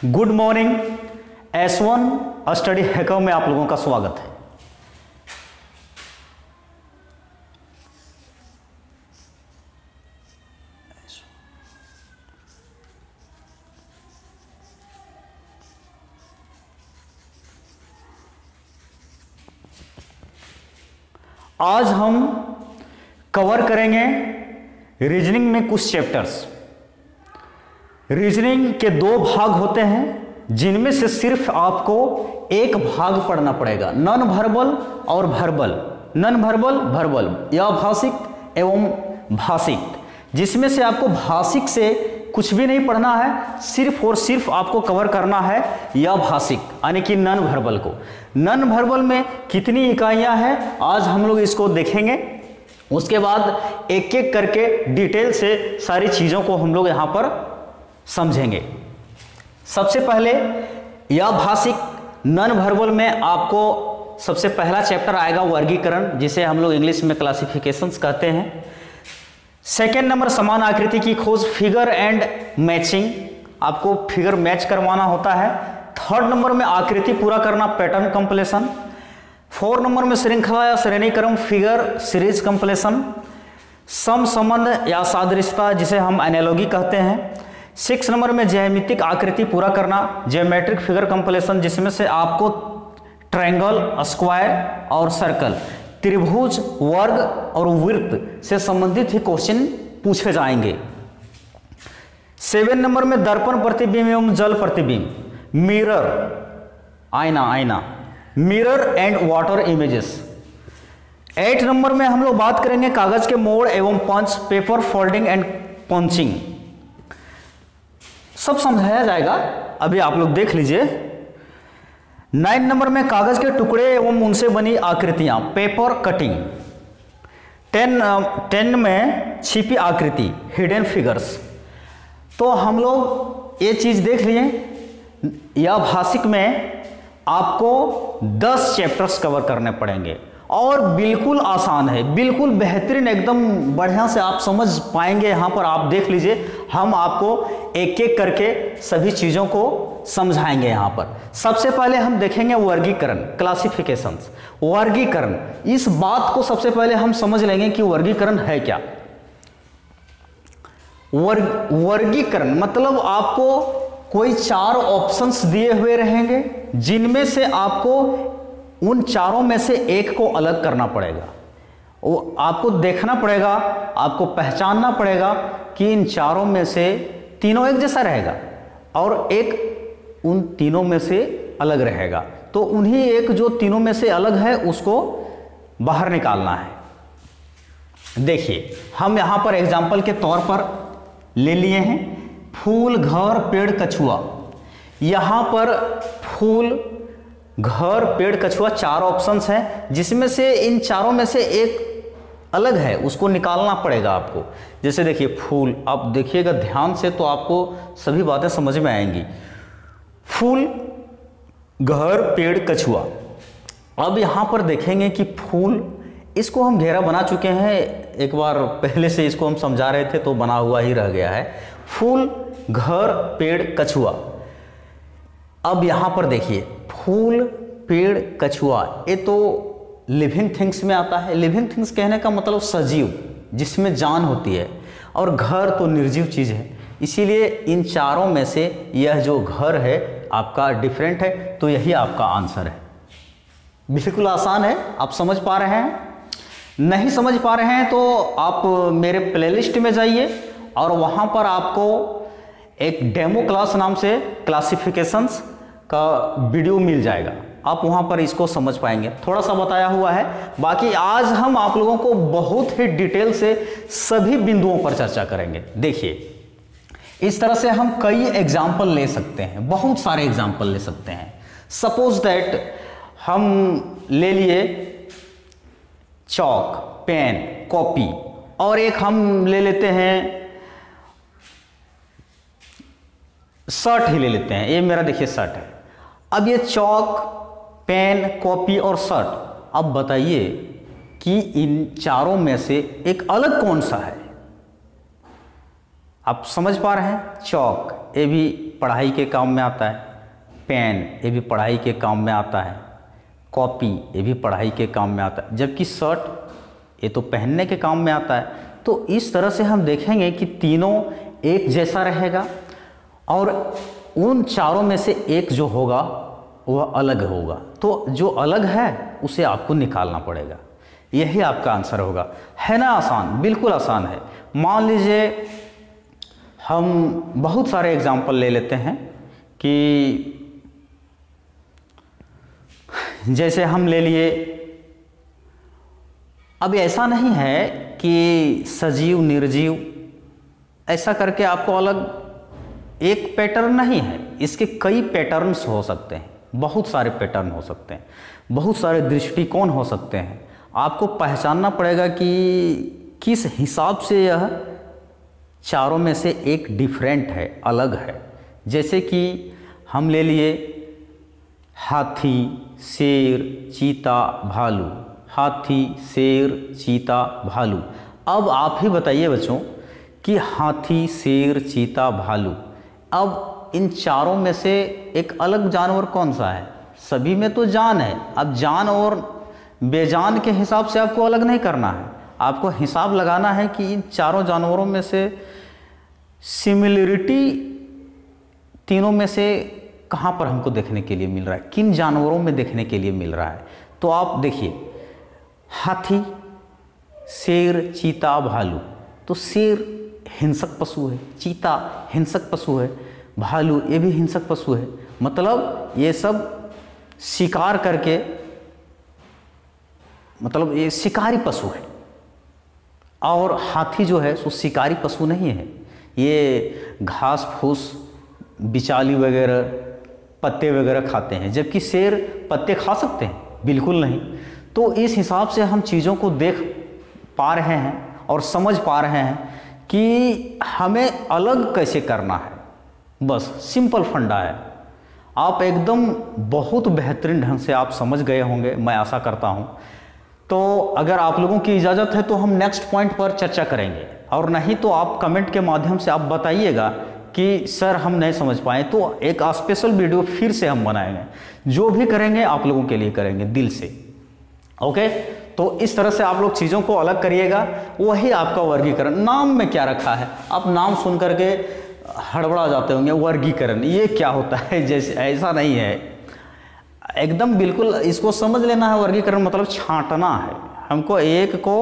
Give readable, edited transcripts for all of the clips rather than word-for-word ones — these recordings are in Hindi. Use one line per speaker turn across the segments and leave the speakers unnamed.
Good morning. S1 study hacker में आप लोगों का स्वागत है। आज हम कवर करेंगे रीजनिंग में कुछ चैप्टर्स। रीजनिंग के दो भाग होते हैं जिनमें से सिर्फ आपको एक भाग पढ़ना पड़ेगा, नॉन वर्बल और वर्बल। नॉन वर्बल वर्बल या भाषिक एवं भाषिक, जिसमें से आपको भाषिक से कुछ भी नहीं पढ़ना है, सिर्फ और सिर्फ आपको कवर करना है या भाषिक यानी कि नॉन वर्बल को। नॉन वर्बल में कितनी इकाइयां हैं आज हम लोग इसको देखेंगे, उसके बाद एक एक करके डिटेल से सारी चीज़ों को हम लोग यहाँ पर समझेंगे। सबसे पहले या भाषिक नॉन वर्बल में आपको सबसे पहला चैप्टर आएगा वर्गीकरण, जिसे हम लोग इंग्लिश में क्लासिफिकेशंस कहते हैं। सेकेंड नंबर समान आकृति की खोज, फिगर एंड मैचिंग, आपको फिगर मैच करवाना होता है। थर्ड नंबर में आकृति पूरा करना, पैटर्न कंप्लीशन। फोर्थ नंबर में श्रृंखला या श्रेणीक्रम, फिगर सीरीज कंप्लीशन। सम संबंध या सादृश्यता, जिसे हम एनालॉजी कहते हैं। 6 नंबर में ज्यामितिक आकृति पूरा करना, ज्योमेट्रिक फिगर कंप्लीशन, जिसमें से आपको ट्रायंगल, स्क्वायर और सर्कल, त्रिभुज, वर्ग और वृत्त से संबंधित ही क्वेश्चन पूछे जाएंगे। 7 नंबर में दर्पण प्रतिबिंब एवं जल प्रतिबिंब, मिरर आईना, mirror and water images. 8 number में हम लोग बात करेंगे कागज के मोड़ एवं पंच, पेपर फोल्डिंग एंड पंचिंग, सब समझाया जाएगा, अभी आप लोग देख लीजिए। 9 नंबर में कागज के टुकड़े एवं उनसे बनी आकृतियां, पेपर कटिंग। 10 में छिपी आकृति, हिडन फिगर्स। तो हम लोग ये चीज देख लिए। या भाषिक में आपको 10 चैप्टर्स कवर करने पड़ेंगे और बिल्कुल आसान है, बिल्कुल बेहतरीन, एकदम बढ़िया से आप समझ पाएंगे। यहाँ पर आप देख लीजिए, हम आपको एक एक करके सभी चीज़ों को समझाएंगे। यहाँ पर सबसे पहले हम देखेंगे वर्गीकरण, क्लासिफिकेशंस। वर्गीकरण, इस बात को सबसे पहले हम समझ लेंगे कि वर्गीकरण है क्या। वर्गीकरण मतलब आपको कोई 4 ऑप्शंस दिए हुए रहेंगे, जिनमें से आपको उन चारों में से एक को अलग करना पड़ेगा। वो आपको देखना पड़ेगा, आपको पहचानना पड़ेगा कि इन चारों में से तीनों एक जैसा रहेगा और एक उन तीनों में से अलग रहेगा। तो उन्हीं एक जो तीनों में से अलग है उसको बाहर निकालना है। देखिए, हम यहाँ पर एग्जाम्पल के तौर पर ले लिए हैं फूल, घर, पेड़, कछुआ। यहाँ पर फूल, घर, पेड़, कछुआ 4 ऑप्शंस हैं, जिसमें से इन चारों में से एक अलग है, उसको निकालना पड़ेगा आपको। जैसे देखिए फूल, आप देखिएगा ध्यान से तो आपको सभी बातें समझ में आएंगी। फूल, घर, पेड़, कछुआ। अब यहाँ पर देखेंगे कि फूल, इसको हम घेरा बना चुके हैं, एक बार पहले से इसको हम समझा रहे थे तो बना हुआ ही रह गया है। फूल, घर, पेड़, कछुआ। अब यहाँ पर देखिए फूल, पेड़, कछुआ, ये तो लिविंग थिंग्स में आता है। लिविंग थिंग्स कहने का मतलब सजीव, जिसमें जान होती है, और घर तो निर्जीव चीज़ है। इसीलिए इन चारों में से यह जो घर है आपका डिफरेंट है, तो यही आपका आंसर है। बिल्कुल आसान है, आप समझ पा रहे हैं। नहीं समझ पा रहे हैं तो आप मेरे प्लेलिस्ट में जाइए और वहाँ पर आपको एक डेमो क्लास नाम से क्लासिफिकेशंस का वीडियो मिल जाएगा, आप वहाँ पर इसको समझ पाएंगे। थोड़ा सा बताया हुआ है, बाकी आज हम आप लोगों को बहुत ही डिटेल से सभी बिंदुओं पर चर्चा करेंगे। देखिए, इस तरह से हम कई एग्जाम्पल ले सकते हैं, बहुत सारे एग्जाम्पल ले सकते हैं। सपोज दैट हम ले लिए चौक, पेन, कॉपी, और एक हम ले लेते हैं शर्ट ही ले लेते हैं। ये मेरा देखिए शर्ट है। अब ये चौक, पेन, कॉपी और शर्ट, अब बताइए कि इन चारों में से एक अलग कौन सा है। आप समझ पा रहे हैं? चौक, ये भी पढ़ाई के काम में आता है, पेन ये भी पढ़ाई के काम में आता है, कॉपी ये भी पढ़ाई के काम में आता है, जबकि शर्ट ये तो पहनने के काम में आता है। तो इस तरह से हम देखेंगे कि तीनों एक जैसा रहेगा और उन चारों में से एक जो होगा वह अलग होगा। तो जो अलग है उसे आपको निकालना पड़ेगा। यही आपका आंसर होगा। है ना आसान? बिल्कुल आसान है। मान लीजिए हम बहुत सारे एग्जाम्पल ले लेते हैं कि जैसे हम ले लिए, अब ऐसा नहीं है कि सजीव निर्जीव ऐसा करके आपको अलग एक पैटर्न नहीं है, इसके कई पैटर्न्स हो सकते हैं, बहुत सारे पैटर्न हो सकते हैं, बहुत सारे दृष्टिकोण हो सकते हैं। आपको पहचानना पड़ेगा कि किस हिसाब से यह चारों में से एक डिफरेंट है, अलग है। जैसे कि हम ले लिए हाथी, शेर, चीता, भालू। हाथी, शेर, चीता, भालू। अब आप ही बताइए बच्चों कि हाथी, शेर, चीता, भालू, अब इन चारों में से एक अलग जानवर कौन सा है? सभी में तो जान है। अब जान और बेजान के हिसाब से आपको अलग नहीं करना है, आपको हिसाब लगाना है कि इन चारों जानवरों में से सिमिलरिटी तीनों में से कहाँ पर हमको देखने के लिए मिल रहा है, किन जानवरों में देखने के लिए मिल रहा है। तो आप देखिए हाथी, शेर, चीता, भालू। तो शेर हिंसक पशु है, चीता हिंसक पशु है, भालू ये भी हिंसक पशु है। मतलब ये सब शिकार करके, मतलब ये शिकारी पशु है। और हाथी जो है सो शिकारी पशु नहीं है, ये घास फूस, बिचाली वगैरह, पत्ते वगैरह खाते हैं, जबकि शेर पत्ते खा सकते हैं? बिल्कुल नहीं। तो इस हिसाब से हम चीज़ों को देख पा रहे हैं और समझ पा रहे हैं कि हमें अलग कैसे करना है। बस सिंपल फंडा है। आप एकदम बहुत बेहतरीन ढंग से आप समझ गए होंगे, मैं आशा करता हूँ। तो अगर आप लोगों की इजाज़त है तो हम नेक्स्ट पॉइंट पर चर्चा करेंगे, और नहीं तो आप कमेंट के माध्यम से आप बताइएगा कि सर हम नहीं समझ पाए, तो एक स्पेशल वीडियो फिर से हम बनाएंगे। जो भी करेंगे आप लोगों के लिए करेंगे दिल से। ओके, तो इस तरह से आप लोग चीज़ों को अलग करिएगा। वही आपका वर्गीकरण। नाम में क्या रखा है, आप नाम सुन करके हड़बड़ा जाते होंगे, वर्गीकरण ये क्या होता है, जैसे ऐसा नहीं है। एकदम बिल्कुल इसको समझ लेना है। वर्गीकरण मतलब छांटना है, हमको एक को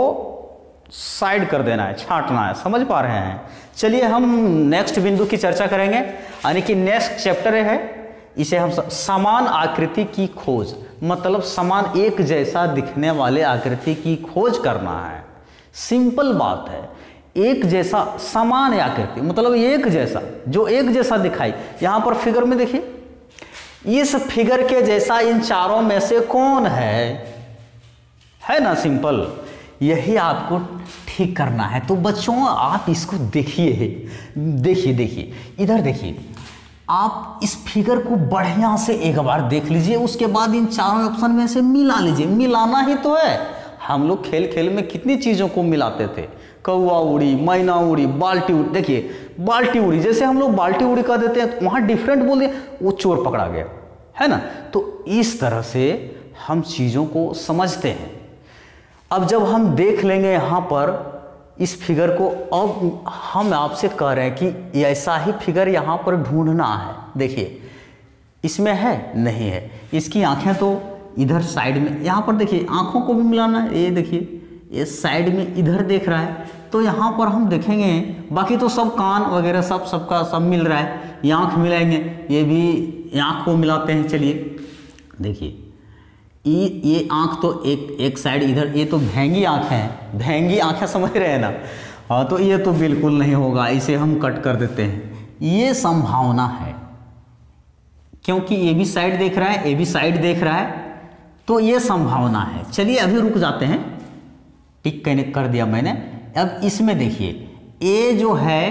साइड कर देना है, छांटना है। समझ पा रहे हैं? चलिए हम नेक्स्ट बिंदु की चर्चा करेंगे, यानी कि नेक्स्ट चैप्टर है, इसे हम समान आकृति की खोज, मतलब समान एक जैसा दिखने वाले आकृति की खोज करना है। सिंपल बात है, एक जैसा समान आकृति मतलब एक जैसा, जो एक जैसा दिखाई। यहां पर फिगर में देखिए, इस फिगर के जैसा इन चारों में से कौन है ना? सिंपल। यही आपको ठीक करना है। तो बच्चों आप इसको देखिए, देखिए इधर देखिए। आप इस फिगर को बढ़िया से एक बार देख लीजिए, उसके बाद इन चारों ऑप्शन में से मिला लीजिए। मिलाना ही तो है। हम लोग खेल खेल में कितनी चीज़ों को मिलाते थे, कौआ उड़ी, मैना उड़ी, बाल्टी उड़ी। देखिए बाल्टी उड़ी, जैसे हम लोग बाल्टी उड़ी कर देते हैं, वहाँ डिफरेंट बोल दिया, वो चोर पकड़ा गया, है ना? तो इस तरह से हम चीज़ों को समझते हैं। अब जब हम देख लेंगे यहाँ पर इस फिगर को, अब हम आपसे कह रहे हैं कि ऐसा ही फिगर यहाँ पर ढूंढना है। देखिए इसमें है, नहीं है। इसकी आंखें तो इधर साइड में, यहाँ पर देखिए आंखों को भी मिलाना है। ये देखिए ये साइड में इधर देख रहा है, तो यहाँ पर हम देखेंगे। बाकी तो सब कान वगैरह सबका सब मिल रहा है। ये आँख मिलाएंगे, ये भी आँख को मिलाते हैं। चलिए देखिए ये आँख तो एक साइड इधर, ये तो भेंगी आँखें हैं, भेंगी आँखें समझ रहे हैं ना? हाँ, तो ये तो बिल्कुल नहीं होगा, इसे हम कट कर देते हैं। ये संभावना है, क्योंकि ये भी साइड देख रहा है, ये भी साइड देख रहा है, तो ये संभावना है। चलिए अभी रुक जाते हैं, टिक कनेक्ट कर दिया मैंने। अब इसमें देखिए, ये जो है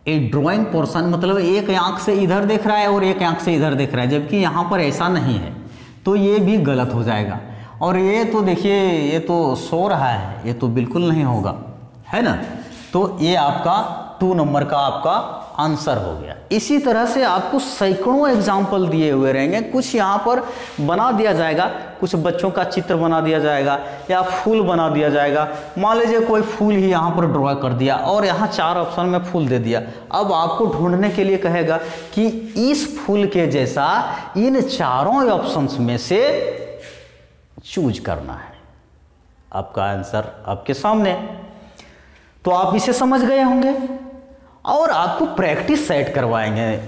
ये ड्राइंग पोर्शन, मतलब एक आँख से इधर देख रहा है और एक आँख से इधर देख रहा है, जबकि यहाँ पर ऐसा नहीं है, तो ये भी गलत हो जाएगा। और ये तो देखिए ये तो सो रहा है, ये तो बिल्कुल नहीं होगा, है ना? तो ये आपका 2 नंबर का आपका आंसर हो गया। इसी तरह से आपको सैकड़ों एग्जाम्पल दिए हुए रहेंगे। कुछ यहाँ पर बना दिया जाएगा, कुछ बच्चों का चित्र बना दिया जाएगा या फूल बना दिया जाएगा। मान लीजिए कोई फूल ही यहाँ पर ड्रॉ कर दिया और यहाँ 4 ऑप्शन में फूल दे दिया। अब आपको ढूंढने के लिए कहेगा कि इस फूल के जैसा इन चारों ऑप्शंस में से चूज करना है। आपका आंसर आपके सामने। तो आप इसे समझ गए होंगे और आपको प्रैक्टिस सेट करवाएंगे,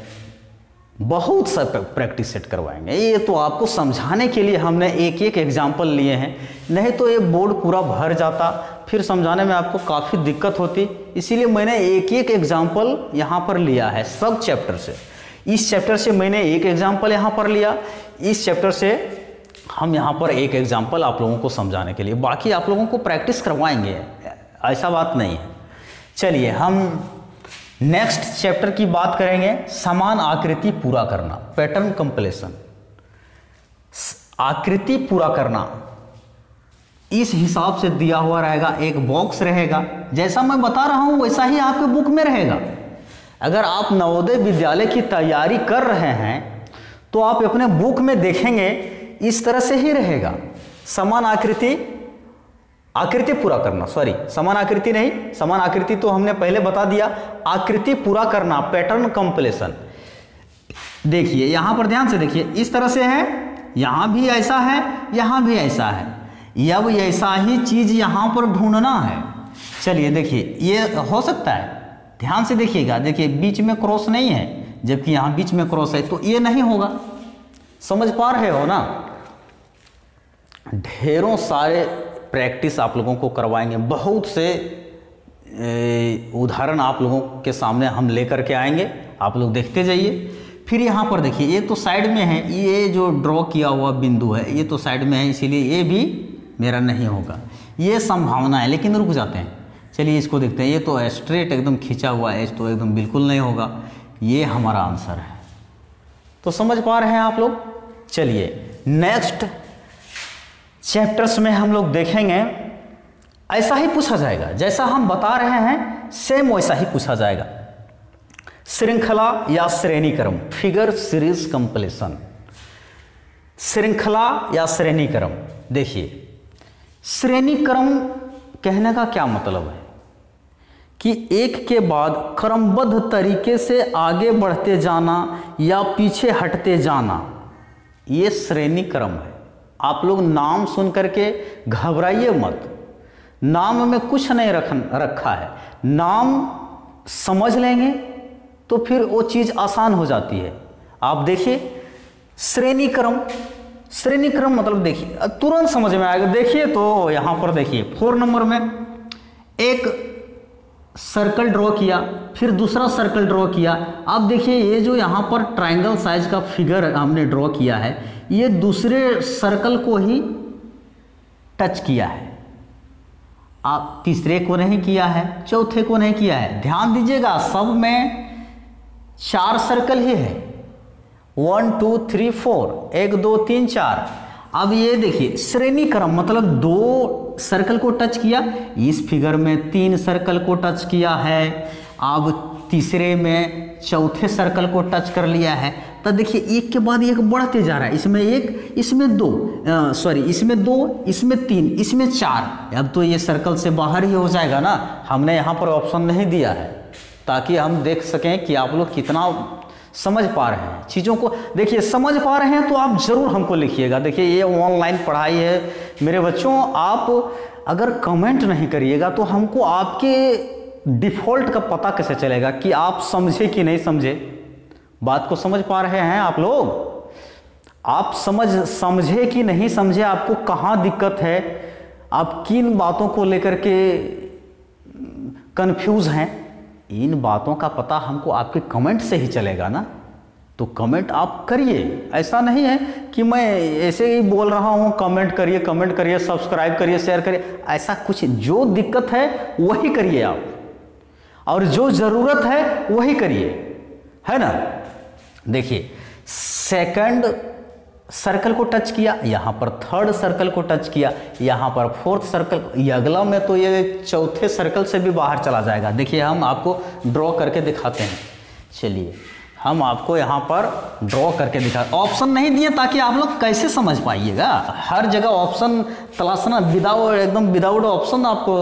बहुत सा प्रैक्टिस सेट करवाएंगे। ये तो आपको समझाने के लिए हमने एक एक एग्जाम्पल लिए हैं, नहीं तो ये बोर्ड पूरा भर जाता, फिर समझाने में आपको काफ़ी दिक्कत होती। इसीलिए मैंने एक एक एग्जाम्पल यहाँ पर लिया है सब चैप्टर से। इस चैप्टर से मैंने एक एग्जाम्पल यहाँ पर लिया, इस चैप्टर से हम यहाँ पर एक एग्जाम्पल आप लोगों को समझाने के लिए, बाकी आप लोगों को प्रैक्टिस करवाएंगे, ऐसा बात नहीं है। चलिए हम नेक्स्ट चैप्टर की बात करेंगे, समान आकृति पूरा करना, पैटर्न कंप्लीशन। आकृति पूरा करना इस हिसाब से दिया हुआ रहेगा, एक बॉक्स रहेगा, जैसा मैं बता रहा हूं वैसा ही आपके बुक में रहेगा। अगर आप नवोदय विद्यालय की तैयारी कर रहे हैं तो आप अपने बुक में देखेंगे इस तरह से ही रहेगा। समान आकृति पूरा करना, सॉरी समान आकृति नहीं, समान आकृति तो हमने पहले बता दिया। आकृति पूरा करना, पैटर्न कंप्लीशन। देखिए यहां पर ध्यान से देखिए, इस तरह से है, यहां भी ऐसा है, यहां भी ऐसा है। अब ऐसा ही चीज यहां पर ढूंढना है। चलिए देखिए ये हो सकता है, ध्यान से देखिएगा, देखिए बीच में क्रॉस नहीं है, जबकि यहां बीच में क्रॉस है, तो ये नहीं होगा। समझ पा रहे हो ना? ढेरों सारे प्रैक्टिस आप लोगों को करवाएंगे, बहुत से उदाहरण आप लोगों के सामने हम लेकर के आएंगे, आप लोग देखते जाइए। फिर यहाँ पर देखिए, ये तो साइड में है, ये जो ड्रॉ किया हुआ बिंदु है ये तो साइड में है, इसीलिए ये भी मेरा नहीं होगा, ये संभावना है। लेकिन रुक जाते हैं, चलिए इसको देखते हैं। ये तो स्ट्रेट एकदम खींचा हुआ है, तो एकदम बिल्कुल नहीं होगा, ये हमारा आंसर है। तो समझ पा रहे हैं आप लोग? चलिए नेक्स्ट चैप्टर्स में हम लोग देखेंगे, ऐसा ही पूछा जाएगा, जैसा हम बता रहे हैं सेम वैसा ही पूछा जाएगा। श्रृंखला या श्रेणी क्रम, फिगर सीरीज कंप्लीशन। श्रृंखला या श्रेणी क्रम, देखिए श्रेणी क्रम कहने का क्या मतलब है कि एक के बाद क्रमबद्ध तरीके से आगे बढ़ते जाना या पीछे हटते जाना, ये श्रेणी क्रम है। आप लोग नाम सुन करके घबराइए मत, नाम में कुछ नहीं रखा है, नाम समझ लेंगे तो फिर वो चीज़ आसान हो जाती है। आप देखिए श्रेणी क्रम, श्रेणी क्रम मतलब देखिए तुरंत समझ में आएगा। देखिए तो यहाँ पर देखिए 4 नंबर में एक सर्कल ड्रॉ किया, फिर दूसरा सर्कल ड्रॉ किया। अब देखिए ये जो यहाँ पर ट्रायंगल साइज का फिगर हमने ड्रॉ किया है, ये दूसरे सर्कल को ही टच किया है, आप तीसरे को नहीं किया है, चौथे को नहीं किया है। ध्यान दीजिएगा सब में 4 सर्कल ही है, 1 2 3 4, 1 2 3 4। अब ये देखिए श्रेणी क्रम मतलब 2 सर्कल को टच किया, इस फिगर में 3 सर्कल को टच किया है, अब तीसरे में चौथे सर्कल को टच कर लिया है। तो देखिए एक के बाद एक बढ़ते जा रहा है, इसमें 1, इसमें 2, इसमें 2, इसमें 3, इसमें 4। अब तो ये सर्कल से बाहर ही हो जाएगा ना, हमने यहाँ पर ऑप्शन नहीं दिया है ताकि हम देख सकें कि आप लोग कितना समझ पा रहे हैं चीज़ों को। देखिए समझ पा रहे हैं तो आप ज़रूर हमको लिखिएगा। देखिए ये ऑनलाइन पढ़ाई है मेरे बच्चों, आप अगर कमेंट नहीं करिएगा तो हमको आपके डिफ़ॉल्ट का पता कैसे चलेगा कि आप समझे कि नहीं समझे। बात को समझ पा रहे हैं आप लोग? आप समझे कि नहीं समझे, आपको कहाँ दिक्कत है, आप किन बातों को लेकर के कंफ्यूज हैं, इन बातों का पता हमको आपके कमेंट से ही चलेगा ना। तो कमेंट आप करिए, ऐसा नहीं है कि मैं ऐसे ही बोल रहा हूँ कमेंट करिए, सब्सक्राइब करिए, शेयर करिए, ऐसा कुछ। जो दिक्कत है वही करिए आप, और जो ज़रूरत है वही करिए, है ना। देखिए सेकंड सर्कल को टच किया, यहाँ पर थर्ड सर्कल को टच किया, यहाँ पर फोर्थ सर्कल, ये अगला में तो ये चौथे सर्कल से भी बाहर चला जाएगा। देखिए हम आपको ड्रॉ करके दिखाते हैं चलिए हम आपको यहाँ पर ड्रॉ करके दिखा, ऑप्शन नहीं दिए ताकि आप लोग कैसे समझ पाइएगा। हर जगह ऑप्शन तलाशना, विदाउट ऑप्शन आपको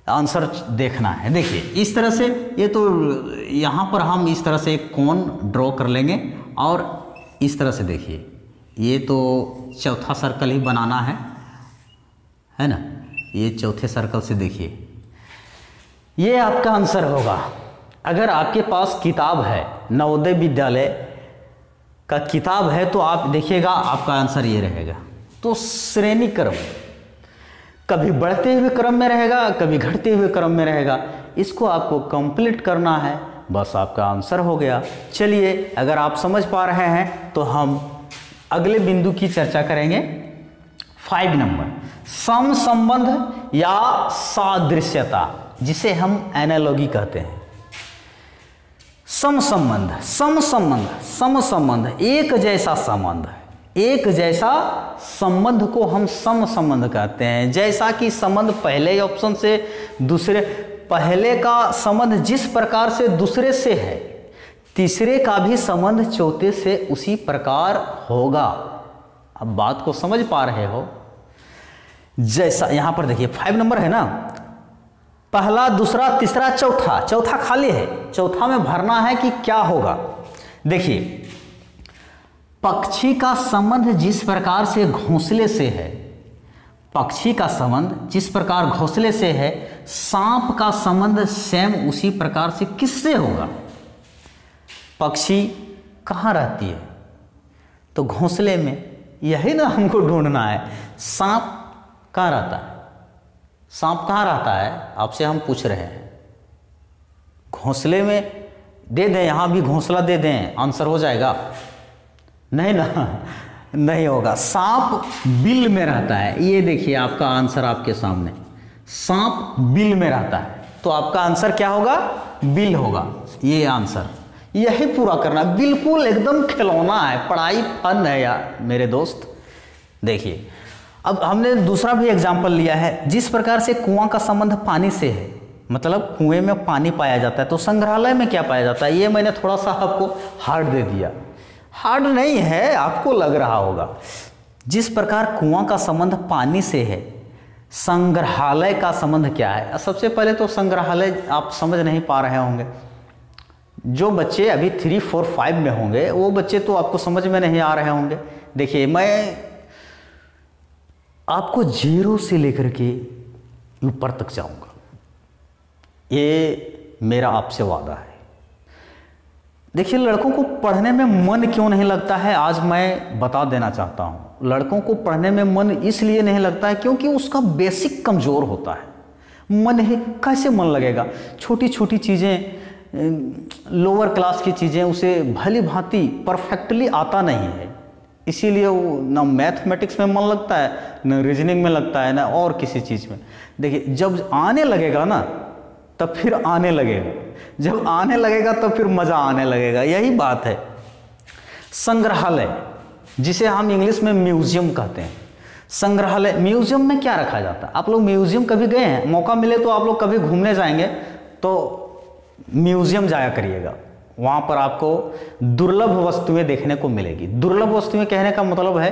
आंसर देखना है। देखिए इस तरह से, ये तो यहाँ पर हम इस तरह से एक कोन ड्रॉ कर लेंगे और इस तरह से देखिए, ये तो चौथा सर्कल ही बनाना है ना। ये चौथे सर्कल से देखिए, ये आपका आंसर होगा। अगर आपके पास किताब है, नवोदय विद्यालय का किताब है, तो आप देखिएगा आपका आंसर ये रहेगा। तो श्रेणी क्रम कभी बढ़ते हुए क्रम में रहेगा, कभी घटते हुए क्रम में रहेगा। इसको आपको कंप्लीट करना है, बस आपका आंसर हो गया। चलिए अगर आप समझ पा रहे हैं तो हम अगले बिंदु की चर्चा करेंगे। 5 नंबर, सम संबंध या सादृश्यता, जिसे हम एनालॉजी कहते हैं। सम संबंध एक जैसा संबंध, एक जैसा संबंध को हम सम संबंध कहते हैं। जैसा कि संबंध पहले ऑप्शन से दूसरे, पहले का संबंध जिस प्रकार से दूसरे से है, तीसरे का भी संबंध चौथे से उसी प्रकार होगा। अब बात को समझ पा रहे हो। जैसा यहां पर देखिए 5 नंबर है ना, पहला, दूसरा, तीसरा, चौथा खाली है। चौथा में भरना है कि क्या होगा। देखिए पक्षी का संबंध जिस प्रकार से घोंसले से है, पक्षी का संबंध जिस प्रकार घोंसले से है, सांप का संबंध सेम उसी प्रकार से किससे होगा। पक्षी कहाँ रहती है, तो घोंसले में। यही ना हमको ढूंढना है। सांप कहाँ रहता है, सांप कहाँ रहता है, आपसे हम पूछ रहे हैं। घोंसले में दे दें, यहाँ भी घोंसला दे दें, आंसर हो जाएगा। नहीं ना, नहीं होगा। सांप बिल में रहता है। ये देखिए आपका आंसर आपके सामने, सांप बिल में रहता है, तो आपका आंसर क्या होगा, बिल होगा। ये आंसर, यही पूरा करना, बिल्कुल एकदम खिलौना है, पढ़ाई फन है यार मेरे दोस्त। देखिए अब हमने दूसरा भी एग्जाम्पल लिया है। जिस प्रकार से कुआं का संबंध पानी से है, मतलब कुएं में पानी पाया जाता है, तो संग्रहालय में क्या पाया जाता है। ये मैंने थोड़ा सा आपको हार्ड दे दिया, हार्ड नहीं है, आपको लग रहा होगा। जिस प्रकार कुआं का संबंध पानी से है, संग्रहालय का संबंध क्या है। सबसे पहले तो संग्रहालय आप समझ नहीं पा रहे होंगे। जो बच्चे अभी 3, 4, 5 में होंगे, वो बच्चे तो आपको समझ में नहीं आ रहे होंगे। देखिए मैं आपको 0 से लेकर के ऊपर तक जाऊंगा, ये मेरा आपसे वादा है। देखिए लड़कों को पढ़ने में मन क्यों नहीं लगता है, आज मैं बता देना चाहता हूँ। लड़कों को पढ़ने में मन इसलिए नहीं लगता है क्योंकि उसका बेसिक कमज़ोर होता है। मन ही कैसे मन लगेगा, छोटी छोटी चीज़ें, लोअर क्लास की चीज़ें उसे भली भांति परफेक्टली आता नहीं है। इसीलिए वो ना मैथमेटिक्स में मन लगता है, ना रीजनिंग में लगता है, ना और किसी चीज़ में। देखिए जब आने लगेगा ना, तब फिर आने लगेगा, जब आने लगेगा तो फिर मज़ा आने लगेगा। यही बात है। संग्रहालय, जिसे हम इंग्लिश में म्यूजियम कहते हैं। संग्रहालय, म्यूजियम में क्या रखा जाता है। आप लोग म्यूजियम कभी गए हैं, मौका मिले तो आप लोग कभी घूमने जाएंगे तो म्यूजियम जाया करिएगा। वहाँ पर आपको दुर्लभ वस्तुएं देखने को मिलेगी। दुर्लभ वस्तुएं कहने का मतलब है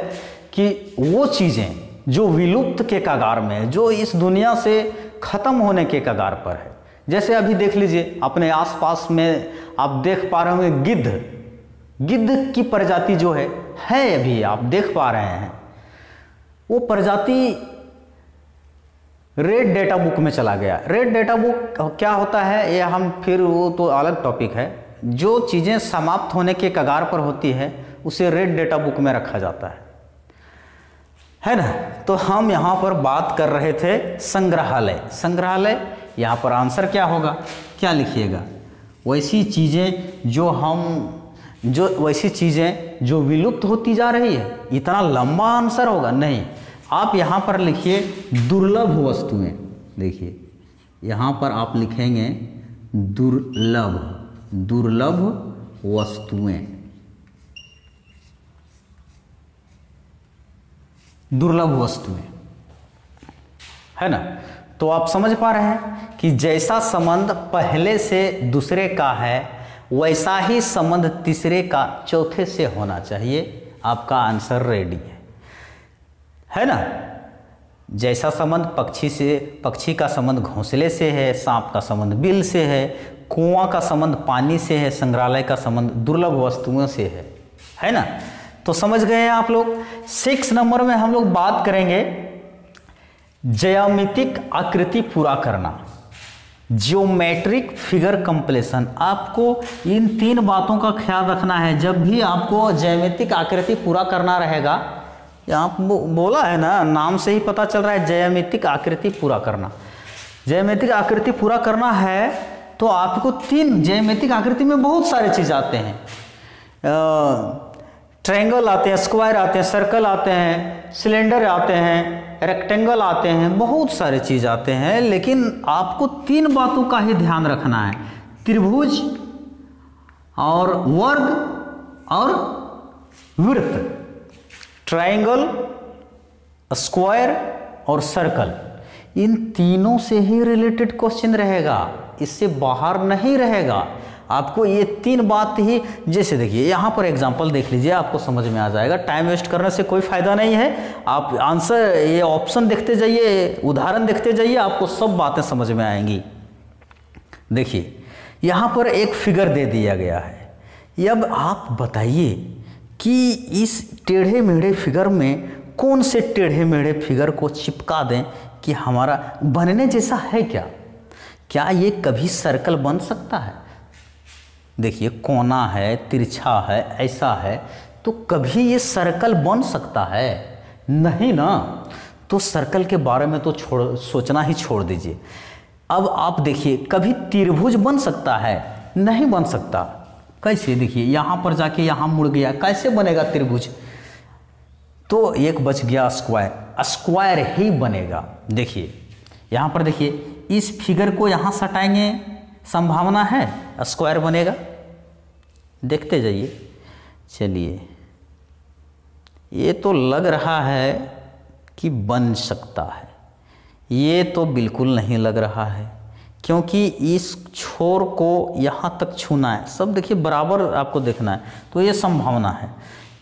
कि वो चीज़ें जो विलुप्त के कगार में है, जो इस दुनिया से ख़त्म होने के कगार पर है। जैसे अभी देख लीजिए अपने आसपास में आप देख पा रहे होंगे गिद्ध की प्रजाति जो है अभी आप देख पा रहे हैं। वो प्रजाति रेड डेटा बुक में चला गया। रेड डेटा बुक क्या होता है, ये हम फिर, वो तो अलग टॉपिक है। जो चीज़ें समाप्त होने के कगार पर होती है उसे रेड डेटा बुक में रखा जाता है ना। तो हम यहाँ पर बात कर रहे थे संग्रहालय। संग्रहालय, यहाँ पर आंसर क्या होगा, क्या लिखिएगा, वैसी चीज़ें जो विलुप्त होती जा रही है। इतना लंबा आंसर होगा नहीं, आप यहाँ पर लिखिए दुर्लभ वस्तुएं। देखिए यहाँ पर आप लिखेंगे दुर्लभ वस्तुएं, दुर्लभ वस्तुएं, है ना। तो आप समझ पा रहे हैं कि जैसा संबंध पहले से दूसरे का है वैसा ही संबंध तीसरे का चौथे से होना चाहिए। आपका आंसर रेडी है ना। जैसा संबंध पक्षी का संबंध घोंसले से है, सांप का संबंध बिल से है, कुआं का संबंध पानी से है, संग्रहालय का संबंध दुर्लभ वस्तुओं से है ना। तो समझ गए हैं आप लोग। 6 नंबर में हम लोग बात करेंगे ज्यामितिक आकृति पूरा करना, जियोमेट्रिक फिगर कंप्लीशन। आपको इन 3 बातों का ख्याल रखना है जब भी आपको ज्यामितिक आकृति पूरा करना रहेगा। यहाँ बोला है ना, नाम से ही पता चल रहा है ज्यामितिक आकृति पूरा करना। ज्यामितिक आकृति पूरा करना है तो आपको 3 ज्यामितिक आकृति में बहुत सारे चीज़ आते हैं। ट्रायंगल आते हैं, स्क्वायर आते हैं, सर्कल आते हैं, सिलेंडर आते हैं, रेक्टेंगल आते हैं, बहुत सारे चीज़ आते हैं। लेकिन आपको 3 बातों का ही ध्यान रखना है, त्रिभुज और वर्ग और वृत्त। ट्रायंगल, स्क्वायर और सर्कल, इन तीनों से ही रिलेटेड क्वेश्चन रहेगा, इससे बाहर नहीं रहेगा। आपको ये 3 बात ही, जैसे देखिए यहाँ पर एग्जांपल देख लीजिए, आपको समझ में आ जाएगा। टाइम वेस्ट करने से कोई फ़ायदा नहीं है। आप आंसर, ये ऑप्शन देखते जाइए, उदाहरण देखते जाइए, आपको सब बातें समझ में आएंगी। देखिए यहाँ पर एक फिगर दे दिया गया है। अब आप बताइए कि इस टेढ़े मेढ़े फिगर में कौन से टेढ़े मेढ़े फिगर को चिपका दें कि हमारा बनने जैसा है क्या ये कभी सर्कल बन सकता है? देखिए कोना है, तिरछा है, ऐसा है, तो कभी ये सर्कल बन सकता है? नहीं ना। तो सर्कल के बारे में तो सोचना ही छोड़ दीजिए। अब आप देखिए, कभी त्रिभुज बन सकता है? नहीं बन सकता। कैसे? देखिए यहाँ पर जाके यहाँ मुड़ गया, कैसे बनेगा त्रिभुज? तो एक बच गया स्क्वायर, स्क्वायर ही बनेगा। देखिए यहाँ पर देखिए, इस फिगर को यहाँ सटाएंगे, संभावना है स्क्वायर बनेगा। देखते जाइए। चलिए, ये तो लग रहा है कि बन सकता है, ये तो बिल्कुल नहीं लग रहा है, क्योंकि इस छोर को यहाँ तक छूना है। सब देखिए बराबर आपको देखना है, तो ये संभावना है।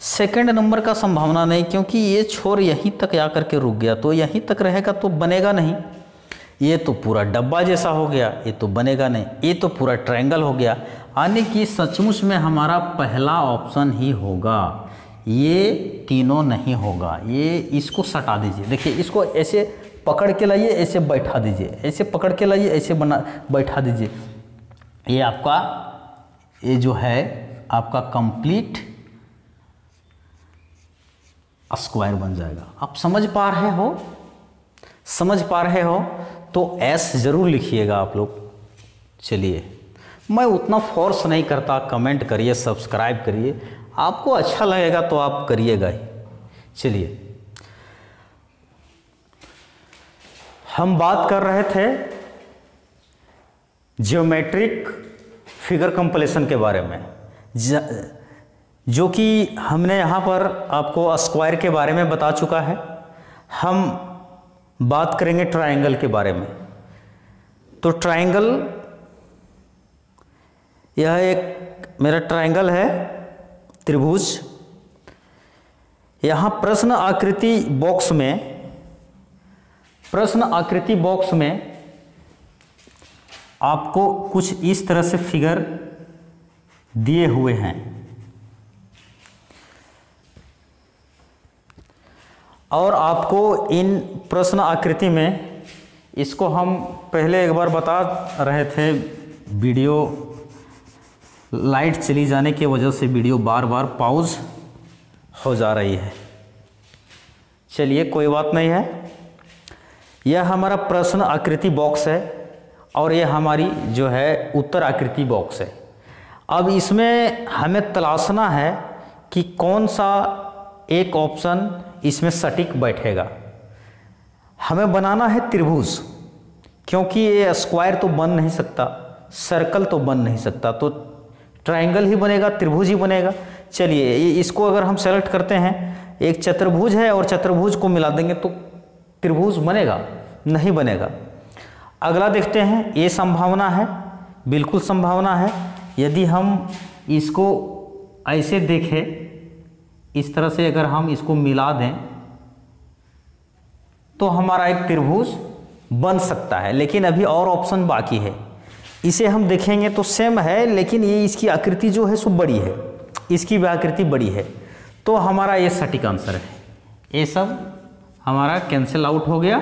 सेकंड नंबर का संभावना नहीं, क्योंकि ये छोर यहीं तक आकर के रुक गया, तो यहीं तक रहेगा तो बनेगा नहीं। ये तो पूरा डब्बा जैसा हो गया, ये तो बनेगा नहीं। ये तो पूरा ट्रायंगल हो गया, यानी कि सचमुच में हमारा पहला ऑप्शन ही होगा। ये तीनों नहीं होगा। ये इसको सटा दीजिए। देखिए इसको ऐसे पकड़ के लाइए, ऐसे बैठा दीजिए, ऐसे पकड़ के लाइए, ऐसे बैठा दीजिए। ये आपका, ये जो है आपका कंप्लीट स्क्वायर बन जाएगा। आप समझ पा रहे हो? समझ पा रहे हो तो एस जरूर लिखिएगा आप लोग। चलिए, मैं उतना फोर्स नहीं करता, कमेंट करिए, सब्सक्राइब करिए, आपको अच्छा लगेगा तो आप करिएगा ही। चलिए, हम बात कर रहे थे ज्योमेट्रिक फिगर कंप्लीशन के बारे में, जो कि हमने यहाँ पर आपको स्क्वायर के बारे में बता चुका है। हम बात करेंगे ट्रायंगल के बारे में। तो ट्रायंगल, यह एक मेरा ट्रायंगल है, त्रिभुज। यहाँ प्रश्न आकृति बॉक्स में आपको कुछ इस तरह से फिगर दिए हुए हैं, और आपको इन प्रश्न आकृति में, इसको हम पहले एक बार बता रहे थे, वीडियो लाइट चली जाने की वजह से वीडियो बार बार पॉज हो जा रही है। चलिए, कोई बात नहीं है। यह हमारा प्रश्न आकृति बॉक्स है और यह हमारी जो है उत्तर आकृति बॉक्स है। अब इसमें हमें तलाशना है कि कौन सा एक ऑप्शन इसमें सटीक बैठेगा। हमें बनाना है त्रिभुज, क्योंकि ये स्क्वायर तो बन नहीं सकता, सर्कल तो बन नहीं सकता, तो ट्रायंगल ही बनेगा, त्रिभुज ही बनेगा। चलिए, इसको अगर हम सेलेक्ट करते हैं, एक चतुर्भुज है और चतुर्भुज को मिला देंगे तो त्रिभुज बनेगा? नहीं बनेगा। अगला देखते हैं, ये संभावना है, बिल्कुल संभावना है। यदि हम इसको ऐसे देखें, इस तरह से अगर हम इसको मिला दें तो हमारा एक त्रिभुज बन सकता है, लेकिन अभी और ऑप्शन बाकी है। इसे हम देखेंगे तो सेम है, लेकिन ये इसकी आकृति जो है सो बड़ी है, इसकी भी आकृति बड़ी है, तो हमारा ये सटीक आंसर है। ये सब हमारा कैंसिल आउट हो गया,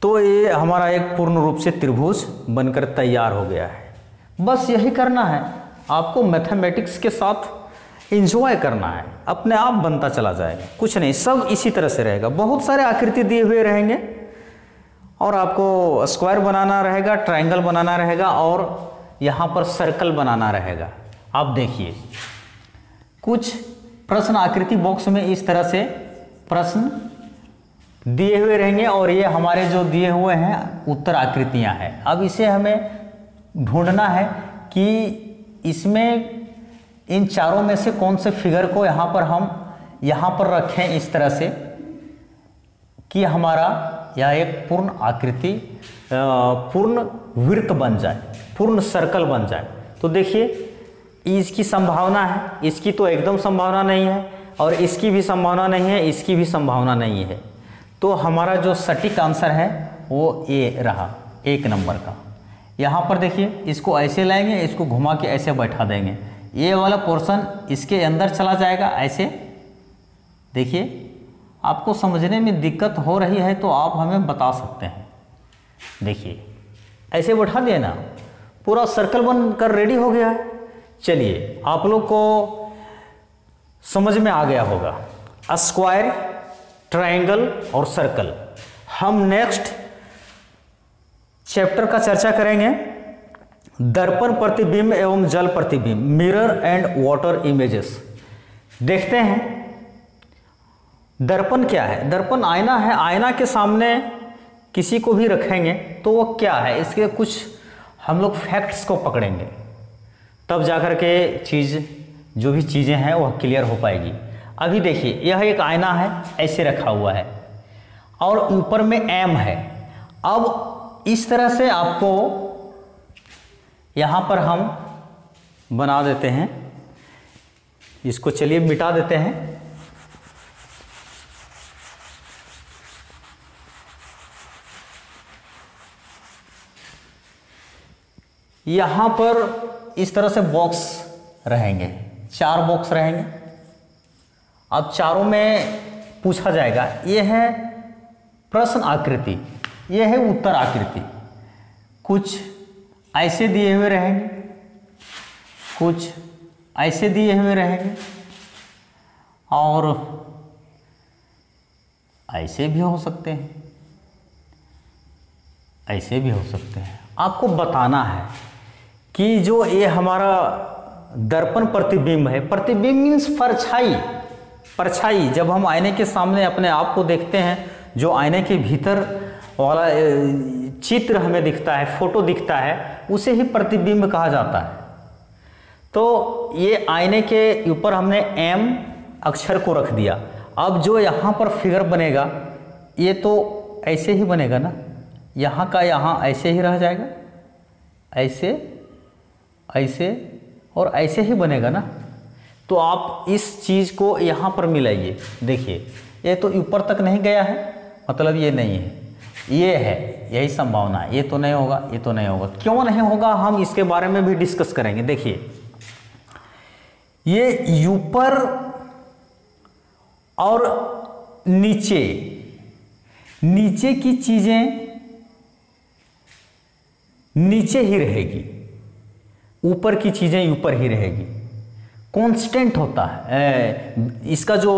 तो ये हमारा एक पूर्ण रूप से त्रिभुज बनकर तैयार हो गया है। बस यही करना है आपको, मैथमेटिक्स के साथ एंजॉय करना है, अपने आप बनता चला जाएगा, कुछ नहीं, सब इसी तरह से रहेगा। बहुत सारे आकृति दिए हुए रहेंगे और आपको स्क्वायर बनाना रहेगा, ट्रायंगल बनाना रहेगा और यहाँ पर सर्कल बनाना रहेगा। आप देखिए, कुछ प्रश्न आकृति बॉक्स में इस तरह से प्रश्न दिए हुए रहेंगे और ये हमारे जो दिए हुए हैं उत्तर आकृतियां हैं। अब इसे हमें ढूंढना है कि इसमें इन चारों में से कौन से फिगर को यहाँ पर हम यहाँ पर रखें इस तरह से कि हमारा यह एक पूर्ण आकृति, पूर्ण वृत्त बन जाए, पूर्ण सर्कल बन जाए। तो देखिए, इसकी संभावना है, इसकी तो एकदम संभावना नहीं है और इसकी भी संभावना नहीं है, इसकी भी संभावना नहीं है। तो हमारा जो सटीक आंसर है वो ए रहा, 1 नंबर का। यहाँ पर देखिए, इसको ऐसे लाएंगे, इसको घुमा के ऐसे बैठा देंगे, ये वाला पोर्शन इसके अंदर चला जाएगा ऐसे। देखिए, आपको समझने में दिक्कत हो रही है तो आप हमें बता सकते हैं। देखिए, ऐसे बैठा दिए ना, पूरा सर्कल बनकर रेडी हो गया है। चलिए, आप लोग को समझ में आ गया होगा, स्क्वायर, ट्रायंगल और सर्कल। हम नेक्स्ट चैप्टर का चर्चा करेंगे, दर्पण प्रतिबिंब एवं जल प्रतिबिंब, मिरर एंड वाटर इमेजेस। देखते हैं दर्पण क्या है। दर्पण आईना है, आईना के सामने किसी को भी रखेंगे तो वो क्या है, इसके कुछ हम लोग फैक्ट्स को पकड़ेंगे, तब जाकर के चीज़, जो भी चीज़ें हैं वह क्लियर हो पाएगी। अभी देखिए, यह एक आईना है, ऐसे रखा हुआ है और ऊपर में एम है। अब इस तरह से आपको यहाँ पर हम बना देते हैं, इसको चलिए मिटा देते हैं। यहाँ पर इस तरह से बॉक्स रहेंगे, 4 बॉक्स रहेंगे। अब चारों में पूछा जाएगा, ये है प्रश्न आकृति, ये है उत्तर आकृति। कुछ ऐसे दिए हुए रहेंगे, कुछ ऐसे दिए हुए रहेंगे और ऐसे भी हो सकते हैं, ऐसे भी हो सकते हैं। आपको बताना है कि जो ये हमारा दर्पण प्रतिबिंब है, प्रतिबिंब मीन्स परछाई, परछाई। जब हम आईने के सामने अपने आप को देखते हैं, जो आईने के भीतर वाला चित्र हमें दिखता है, फोटो दिखता है, उसे ही प्रतिबिंब कहा जाता है। तो ये आईने के ऊपर हमने एम अक्षर को रख दिया। अब जो यहाँ पर फिगर बनेगा, ये तो ऐसे ही बनेगा ना, यहाँ का यहाँ ऐसे ही रह जाएगा, ऐसे, ऐसे और ऐसे ही बनेगा ना। तो आप इस चीज़ को यहाँ पर मिलाइए। देखिए, ये तो ऊपर तक नहीं गया है, मतलब ये नहीं है, ये है, यही संभावना है। ये तो नहीं होगा, ये तो नहीं होगा। क्यों नहीं होगा, हम इसके बारे में भी डिस्कस करेंगे। देखिए, ये ऊपर और नीचे, नीचे की चीज़ें नीचे ही रहेगी, ऊपर की चीज़ें ऊपर ही रहेगी। कांस्टेंट होता है इसका जो,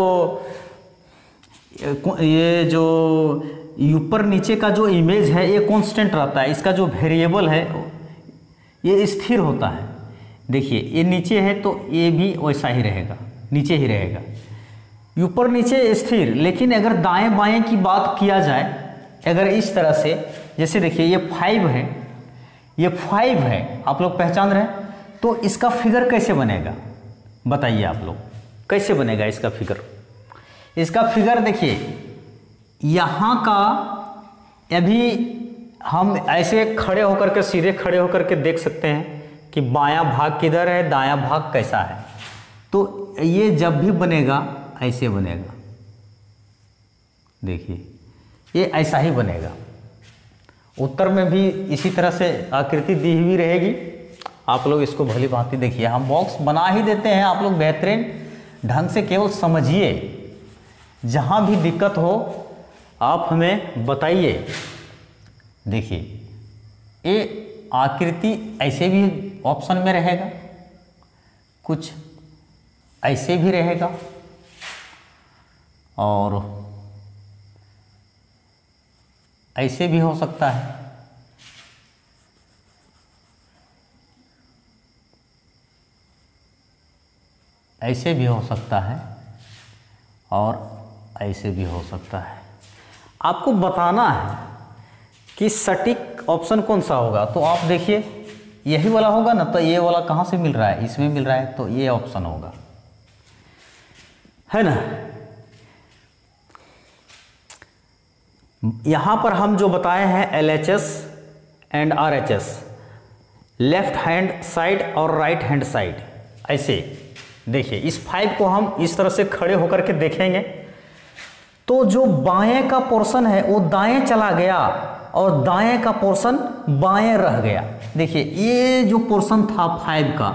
ये जो ऊपर नीचे का जो इमेज है ये कांस्टेंट रहता है। इसका जो वेरिएबल है ये स्थिर होता है। देखिए, ये नीचे है तो ये भी वैसा ही रहेगा, नीचे ही रहेगा, ऊपर नीचे स्थिर। लेकिन अगर दाएं बाएं की बात किया जाए, अगर इस तरह से, जैसे देखिए ये 5 है, ये 5 है, आप लोग पहचान रहे हैं, तो इसका फिगर कैसे बनेगा बताइए आप लोग, कैसे बनेगा इसका फिगर? इसका फिगर देखिए, यहाँ का अभी हम ऐसे खड़े होकर के, सीधे खड़े होकर के देख सकते हैं कि बायां भाग किधर है, दायां भाग कैसा है। तो ये जब भी बनेगा ऐसे बनेगा, देखिए ये ऐसा ही बनेगा। उत्तर में भी इसी तरह से आकृति दी हुई रहेगी। आप लोग इसको भली भांति देखिए, हम बॉक्स बना ही देते हैं, आप लोग बेहतरीन ढंग से केवल समझिए। जहाँ भी दिक्कत हो आप हमें बताइए। देखिए ये आकृति ऐसे भी ऑप्शन में रहेगा, कुछ ऐसे भी रहेगा और ऐसे भी हो सकता है। ऐसे भी हो सकता है और ऐसे भी हो सकता है। आपको बताना है कि सटीक ऑप्शन कौन सा होगा। तो आप देखिए यही वाला होगा ना, तो ये वाला कहाँ से मिल रहा है, इसमें मिल रहा है, तो ये ऑप्शन होगा, है ना। यहाँ पर हम जो बताए हैं LHS and RHS, left hand side और राइट हैंड साइड, ऐसे देखिए इस 5 को हम इस तरह से खड़े होकर के देखेंगे तो जो बाएं का पोर्शन है वो दाएं चला गया और दाएं का पोर्शन बाएं रह गया। देखिए ये जो पोर्शन था 5 का,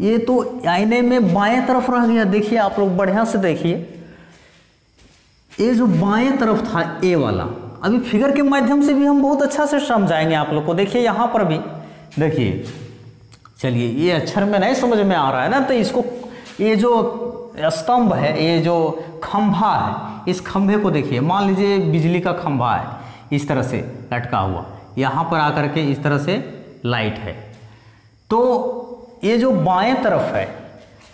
ये तो आईने में बाएं तरफ रह गया। देखिए आप लोग बढ़िया से देखिए, ये जो बाएं तरफ था ए वाला, अभी फिगर के माध्यम से भी हम बहुत अच्छा से समझाएंगे आप लोग को। देखिए यहाँ पर भी देखिए, चलिए ये अक्षर में नहीं समझ में आ रहा है ना, तो इसको, ये जो स्तंभ है, ये जो खंभा है, इस खंभे को देखिए, मान लीजिए बिजली का खंभा है इस तरह से लटका हुआ, यहाँ पर आकर के इस तरह से लाइट है। तो ये जो बाएं तरफ है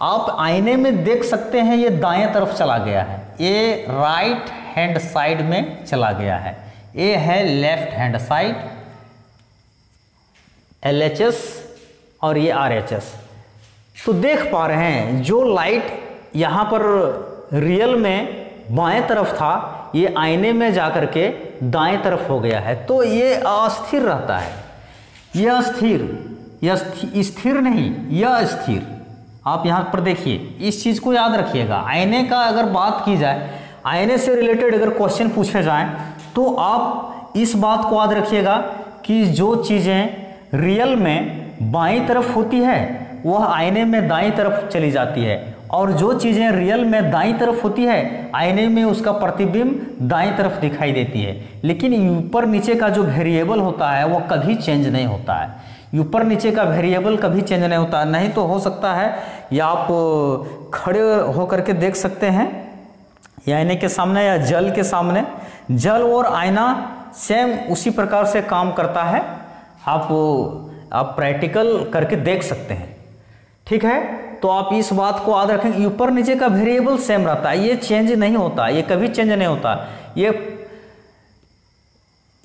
आप आईने में देख सकते हैं, ये दाएं तरफ चला गया है, ये राइट हैंड साइड में चला गया है। ये है लेफ्ट हैंड साइड LHS और ये RHS। तो देख पा रहे हैं जो लाइट यहाँ पर रियल में बाएं तरफ था, ये आईने में जाकर के दाएं तरफ हो गया है। तो ये अस्थिर रहता है, यह स्थिर, यह स्थिर नहीं, यह स्थिर। आप यहाँ पर देखिए, इस चीज़ को याद रखिएगा। आईने का अगर बात की जाए, आईने से रिलेटेड अगर क्वेश्चन पूछे जाएं, तो आप इस बात को याद रखिएगा कि जो चीज़ें रियल में बाईं तरफ होती है वह आईने में दाईं तरफ चली जाती है, और जो चीज़ें रियल में दाईं तरफ होती है आईने में उसका प्रतिबिंब दाईं तरफ दिखाई देती है। लेकिन ऊपर नीचे का जो वेरिएबल होता है वो कभी चेंज नहीं होता है। ऊपर नीचे का वेरिएबल कभी चेंज नहीं होता। नहीं तो हो सकता है या आप खड़े होकर के देख सकते हैं या आईने के सामने या जल के सामने, जल और आईना सेम उसी प्रकार से काम करता है। आप प्रैक्टिकल करके देख सकते हैं, ठीक है। तो आप इस बात को याद रखें, ऊपर नीचे का वेरिएबल सेम रहता है, ये चेंज नहीं होता, ये कभी चेंज नहीं होता,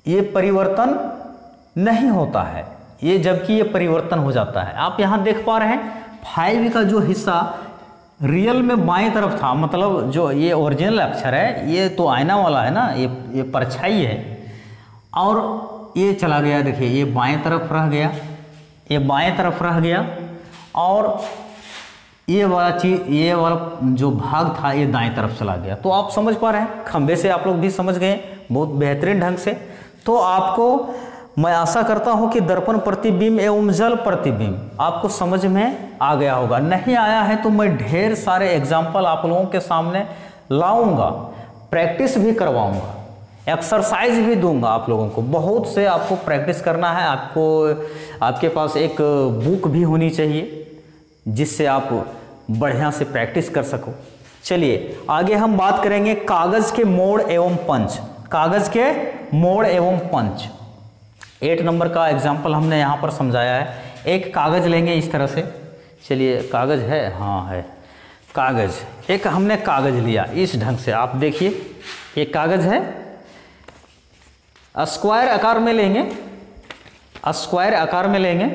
ये परिवर्तन नहीं होता है, ये जबकि ये परिवर्तन हो जाता है। आप यहाँ देख पा रहे हैं 5 का जो हिस्सा रियल में बाएं तरफ था, मतलब जो ये ओरिजिनल अक्षर है, ये तो आईना वाला है ना, ये परछाई है, और ये चला गया। देखिए ये बाएं तरफ रह गया, ये बाएं तरफ रह गया, और ये वाला चीज, ये वाला जो भाग था ये दाएं तरफ चला गया। तो आप समझ पा रहे हैं, खंबे से आप लोग भी समझ गए बहुत बेहतरीन ढंग से। तो आपको मैं आशा करता हूं कि दर्पण प्रतिबिंब एवं जल प्रतिबिंब आपको समझ में आ गया होगा। नहीं आया है तो मैं ढेर सारे एग्जाम्पल आप लोगों के सामने लाऊंगा, प्रैक्टिस भी करवाऊंगा, एक्सरसाइज भी दूंगा आप लोगों को। बहुत से आपको प्रैक्टिस करना है। आपके पास एक बुक भी होनी चाहिए जिससे आप बढ़िया से प्रैक्टिस कर सको। चलिए आगे हम बात करेंगे कागज के मोड़ एवं पंच। कागज के मोड़ एवं पंच 8 नंबर का एग्जाम्पल हमने यहाँ पर समझाया है। एक कागज लेंगे इस तरह से, चलिए कागज है, हाँ है कागज, एक हमने कागज लिया इस ढंग से। आप देखिए ये कागज है, स्क्वायर आकार में लेंगे, स्क्वायर आकार में लेंगे,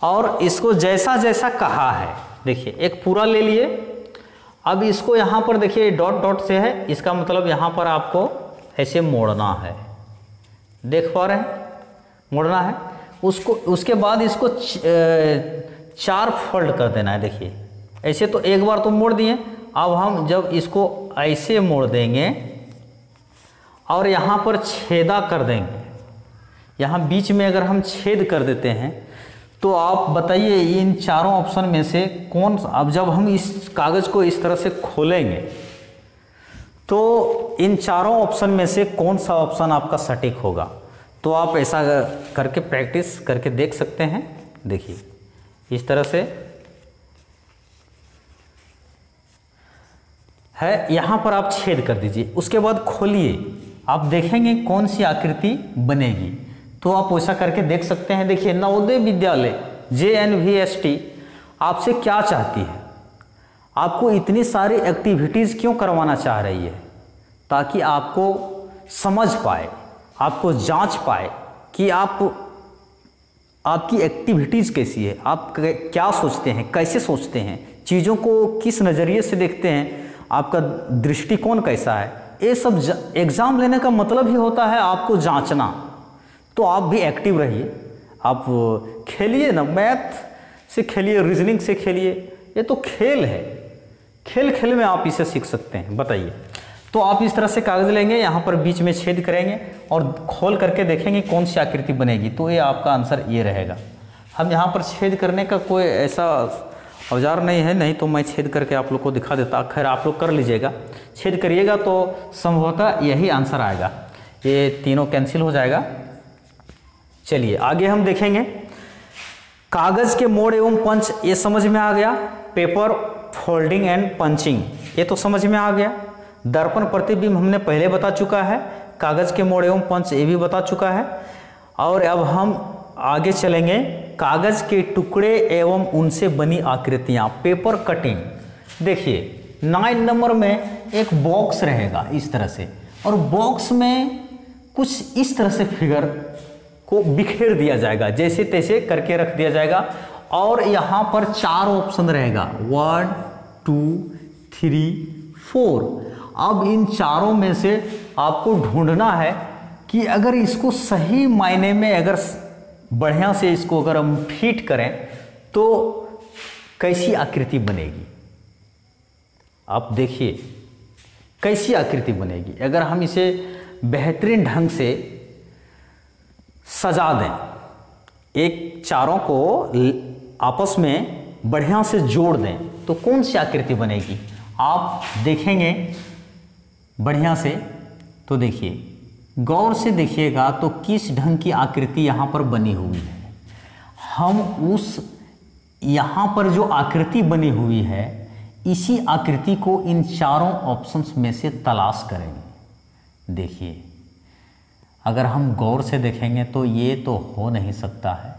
और इसको जैसा जैसा कहा है, देखिए एक पूरा ले लिए। अब इसको यहाँ पर देखिए डॉट डॉट से है, इसका मतलब यहाँ पर आपको ऐसे मोड़ना है। देख पा रहे हैं, मोड़ना है उसको। उसके बाद इसको 4 फोल्ड कर देना है। देखिए ऐसे तो एक बार तो मोड़ दिए, अब हम जब इसको ऐसे मोड़ देंगे और यहाँ पर छेदा कर देंगे, यहाँ बीच में अगर हम छेद कर देते हैं तो आप बताइए इन चारों ऑप्शन में से कौन, अब जब हम इस कागज़ को इस तरह से खोलेंगे तो इन चारों ऑप्शन में से कौन सा ऑप्शन आपका सटीक होगा। तो आप ऐसा करके प्रैक्टिस करके देख सकते हैं। देखिए इस तरह से है, यहाँ पर आप छेद कर दीजिए, उसके बाद खोलिए, आप देखेंगे कौन सी आकृति बनेगी। तो आप वैसा करके देख सकते हैं। देखिए नवोदय विद्यालय JNVST आपसे क्या चाहती है, आपको इतनी सारी एक्टिविटीज़ क्यों करवाना चाह रही है, ताकि आपको समझ पाए, आपको जांच पाए कि आपकी एक्टिविटीज़ कैसी है, आप क्या सोचते हैं, कैसे सोचते हैं, चीज़ों को किस नज़रिए से देखते हैं, आपका दृष्टिकोण कैसा है। ये सब एग्ज़ाम लेने का मतलब ही होता है आपको जांचना। तो आप भी एक्टिव रहिए, आप खेलिए ना, मैथ से खेलिए, रीजनिंग से खेलिए, ये तो खेल है, खेल खेल में आप इसे सीख सकते हैं। बताइए, तो आप इस तरह से कागज़ लेंगे, यहाँ पर बीच में छेद करेंगे और खोल करके देखेंगे कौन सी आकृति बनेगी। तो ये आपका आंसर ये रहेगा। हम यहाँ पर छेद करने का कोई ऐसा औजार नहीं है, नहीं तो मैं छेद करके आप लोग को दिखा देता। खैर आप लोग कर लीजिएगा, छेद करिएगा तो संभवतः यही आंसर आएगा। ये तीनों कैंसिल हो जाएगा। चलिए आगे हम देखेंगे कागज़ के मोड़ एवं पंच, ये समझ में आ गया। पेपर फोल्डिंग एंड पंचिंग, ये तो समझ में आ गया। दर्पण प्रतिबिंब हमने पहले बता चुका है, कागज़ के मोड़ एवं पंच ये भी बता चुका है। और अब हम आगे चलेंगे, कागज़ के टुकड़े एवं उनसे बनी आकृतियाँ, पेपर कटिंग। देखिए 9 नंबर में एक बॉक्स रहेगा इस तरह से, और बॉक्स में कुछ इस तरह से फिगर को बिखेर दिया जाएगा, जैसे तैसे करके रख दिया जाएगा। और यहाँ पर 4 ऑप्शन रहेगा, 1 2 3 4। अब इन चारों में से आपको ढूंढना है कि अगर इसको सही मायने में अगर बढ़िया से इसको अगर हम फिट करें तो कैसी आकृति बनेगी। आप देखिए कैसी आकृति बनेगी अगर हम इसे बेहतरीन ढंग से सजा दें, एक चारों को आपस में बढ़िया से जोड़ दें, तो कौन सी आकृति बनेगी। आप देखेंगे बढ़िया से, तो देखिए गौर से देखिएगा तो किस ढंग की आकृति यहाँ पर बनी हुई है। हम उस यहाँ पर जो आकृति बनी हुई है इसी आकृति को इन चारों ऑप्शंस में से तलाश करेंगे। देखिए अगर हम गौर से देखेंगे तो ये तो हो नहीं सकता है,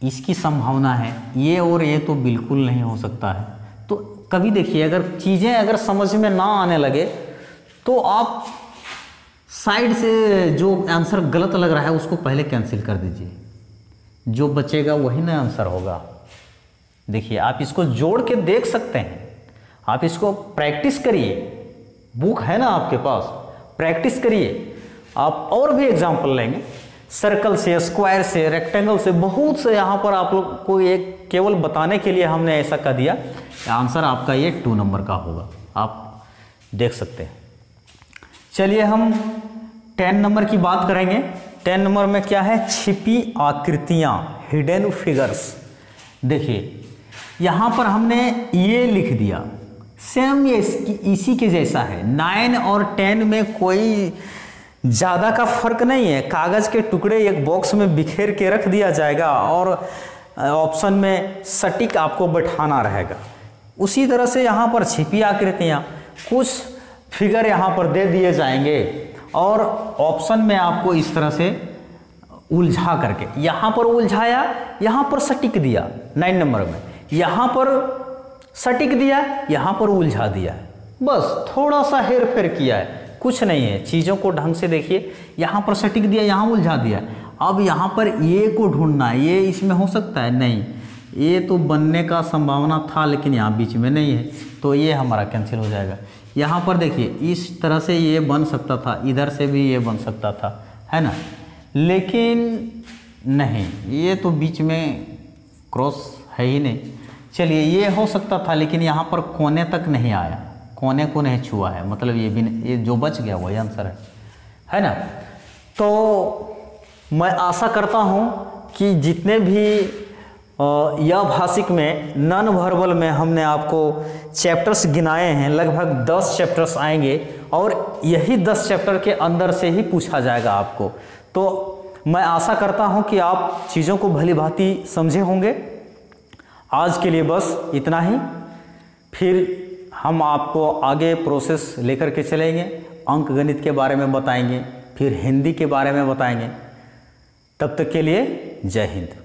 इसकी संभावना है, ये और ये तो बिल्कुल नहीं हो सकता है। तो कभी देखिए अगर चीज़ें अगर समझ में ना आने लगे तो आप साइड से जो आंसर गलत लग रहा है उसको पहले कैंसिल कर दीजिए, जो बचेगा वही ना आंसर होगा। देखिए आप इसको जोड़ के देख सकते हैं, आप इसको प्रैक्टिस करिए, बुक है ना आपके पास, प्रैक्टिस करिए। आप और भी एग्जाम्पल लेंगे, सर्कल से, स्क्वायर से, रेक्टेंगल से, बहुत से। यहाँ पर आप लोग को एक केवल बताने के लिए हमने ऐसा कर दिया। आंसर आपका ये 2 नंबर का होगा, आप देख सकते हैं। चलिए हम 10 नंबर की बात करेंगे। 10 नंबर में क्या है, छिपी आकृतियाँ, हिडन फिगर्स। देखिए यहाँ पर हमने ये लिख दिया, सेम ये इसी के जैसा है। 9 और 10 में कोई ज़्यादा का फर्क नहीं है। कागज़ के टुकड़े एक बॉक्स में बिखेर के रख दिया जाएगा और ऑप्शन में सटीक आपको बैठाना रहेगा। उसी तरह से यहाँ पर छिपी आकृतियाँ, कुछ फिगर यहाँ पर दे दिए जाएंगे और ऑप्शन में आपको इस तरह से उलझा करके, यहाँ पर उलझाया, यहाँ पर सटीक दिया 9 नंबर में, यहाँ पर सटीक दिया, यहाँ पर उलझा दिया है, बस थोड़ा सा हेर फेर किया है, कुछ नहीं है। चीज़ों को ढंग से देखिए, यहाँ पर सटीक दिया, यहाँ उलझा दिया। अब यहाँ पर ये को ढूंढना है, ये इसमें हो सकता है नहीं, ये तो बनने का संभावना था लेकिन यहाँ बीच में नहीं है, तो ये हमारा कैंसिल हो जाएगा। यहाँ पर देखिए इस तरह से ये बन सकता था, इधर से भी ये बन सकता था, है ना। लेकिन नहीं, ये तो बीच में क्रॉस है ही नहीं। चलिए ये हो सकता था, लेकिन यहाँ पर कोने तक नहीं आया, कोने को नहीं छुआ है, मतलब ये भी नहीं, ये जो बच गया वही आंसर है ना। तो मैं आशा करता हूँ कि जितने भी यह भाषिक में नॉन वर्बल में हमने आपको चैप्टर्स गिनाए हैं, लगभग 10 चैप्टर्स आएंगे और यही 10 चैप्टर के अंदर से ही पूछा जाएगा आपको। तो मैं आशा करता हूं कि आप चीज़ों को भली भांति समझे होंगे। आज के लिए बस इतना ही, फिर हम आपको आगे प्रोसेस लेकर के चलेंगे, अंक गणित के बारे में बताएंगे, फिर हिंदी के बारे में बताएंगे। तब तक के लिए जय हिंद।